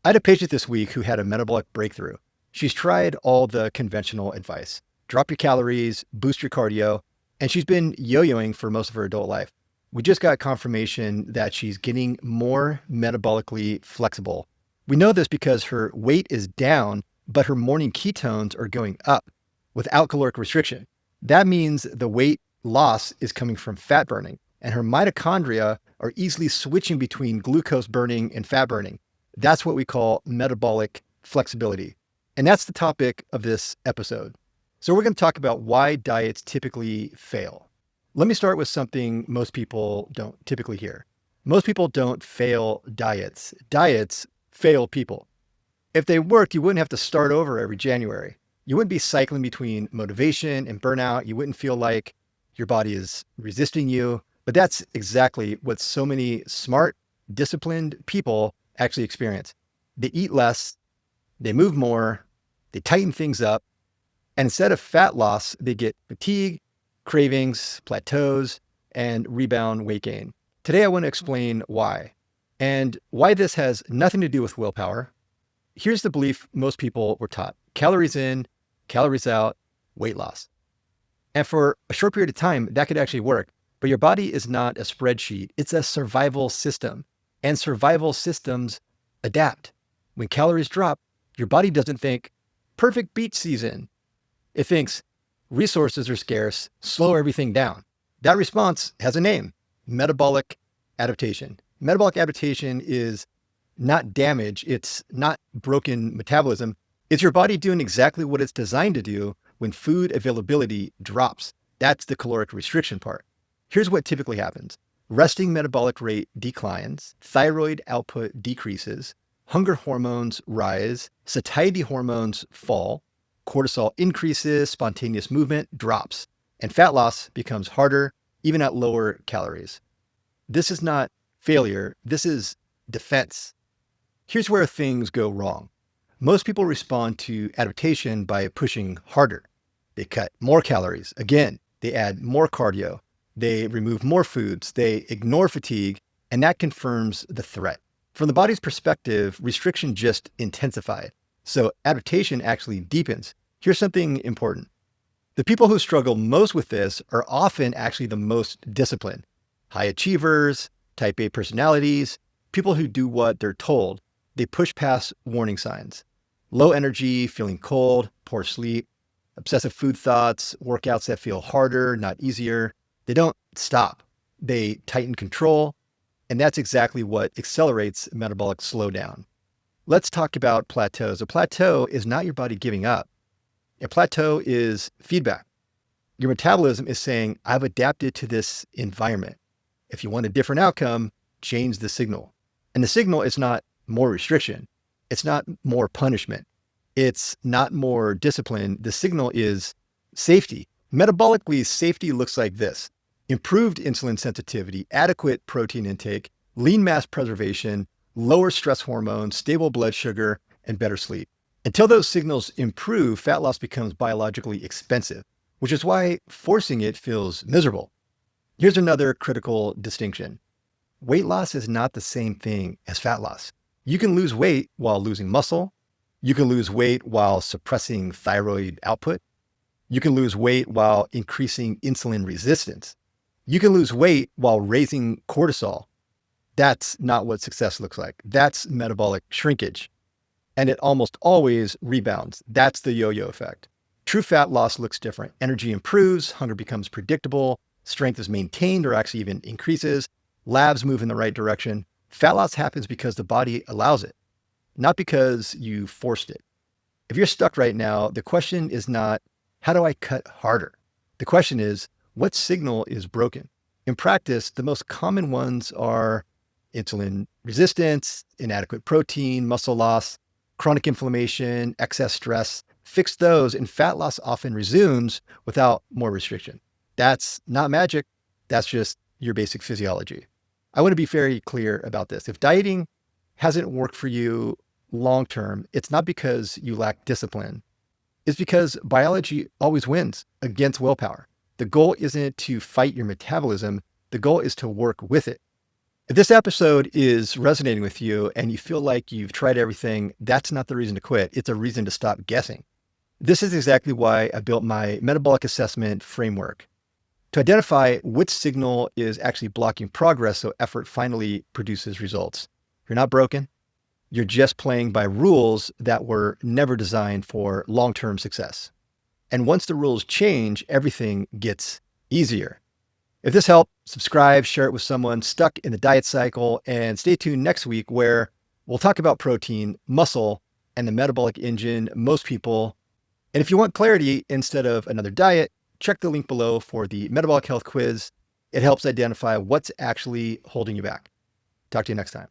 I had a patient this week who had a metabolic breakthrough. She's tried all the conventional advice: drop your calories, boost your cardio, and she's been yo yoing for most of her adult life. We just got confirmation that she's getting more metabolically flexible. We know this because her weight is down, but her morning ketones are going up without caloric restriction. That means the weight loss is coming from fat burning, and her mitochondria are easily switching between glucose burning and fat burning. That's what we call metabolic flexibility. And that's the topic of this episode. So we're going to talk about why diets typically fail. Let me start with something most people don't typically hear. Most people don't fail diets. Diets fail people. If they worked, you wouldn't have to start over every January. You wouldn't be cycling between motivation and burnout. You wouldn't feel like your body is resisting you. But that's exactly what so many smart, disciplined people actually experience. They eat less, they move more, they tighten things up, and instead of fat loss, they get fatigue, cravings, plateaus, and rebound weight gain. Today, I want to explain why and why this has nothing to do with willpower. Here's the belief most people were taught: calories in, calories out, weight loss. And for a short period of time, that could actually work. But your body is not a spreadsheet, it's a survival system. And survival systems adapt. When calories drop, your body doesn't think, perfect beach season. It thinks, resources are scarce, slow everything down. That response has a name: metabolic adaptation. Metabolic adaptation is not damage, it's not broken metabolism. It's your body doing exactly what it's designed to do when food availability drops. That's the caloric restriction part. Here's what typically happens. Resting metabolic rate declines, thyroid output decreases, hunger hormones rise, satiety hormones fall, cortisol increases, spontaneous movement drops, and fat loss becomes harder, even at lower calories. This is not failure, this is defense. Here's where things go wrong. Most people respond to adaptation by pushing harder. They cut more calories. Again, they add more cardio. They remove more foods, they ignore fatigue, and that confirms the threat. From the body's perspective, restriction just intensified. So adaptation actually deepens. Here's something important. The people who struggle most with this are often actually the most disciplined. High achievers, type A personalities, people who do what they're told. They push past warning signs. Low energy, feeling cold, poor sleep, obsessive food thoughts, workouts that feel harder, not easier. They don't stop. They tighten control, and that's exactly what accelerates metabolic slowdown. Let's talk about plateaus. A plateau is not your body giving up. A plateau is feedback. Your metabolism is saying, I've adapted to this environment. If you want a different outcome, change the signal. And the signal is not more restriction. It's not more punishment. It's not more discipline. The signal is safety. Metabolically, safety looks like this: improved insulin sensitivity, adequate protein intake, lean mass preservation, lower stress hormones, stable blood sugar, and better sleep. Until those signals improve, fat loss becomes biologically expensive, which is why forcing it feels miserable. Here's another critical distinction. Weight loss is not the same thing as fat loss. You can lose weight while losing muscle. You can lose weight while suppressing thyroid output. You can lose weight while increasing insulin resistance. You can lose weight while raising cortisol. That's not what success looks like. That's metabolic shrinkage. And it almost always rebounds. That's the yo-yo effect. True fat loss looks different. Energy improves, hunger becomes predictable, strength is maintained or actually even increases, labs move in the right direction. Fat loss happens because the body allows it, not because you forced it. If you're stuck right now, the question is not, how do I cut harder? The question is, what signal is broken? In practice, the most common ones are insulin resistance, inadequate protein, muscle loss, chronic inflammation, excess stress. Fix those, and fat loss often resumes without more restriction. That's not magic. That's just your basic physiology. I want to be very clear about this. If dieting hasn't worked for you long-term, it's not because you lack discipline. It's because biology always wins against willpower. The goal isn't to fight your metabolism. The goal is to work with it. If this episode is resonating with you and you feel like you've tried everything, that's not the reason to quit. It's a reason to stop guessing. This is exactly why I built my metabolic assessment framework to identify which signal is actually blocking progress so effort finally produces results. You're not broken. You're just playing by rules that were never designed for long-term success. And once the rules change, everything gets easier. If this helped, subscribe, share it with someone stuck in the diet cycle, and stay tuned next week where we'll talk about protein, muscle, and the metabolic engine most people. And if you want clarity instead of another diet, check the link below for the metabolic health quiz. It helps identify what's actually holding you back. Talk to you next time.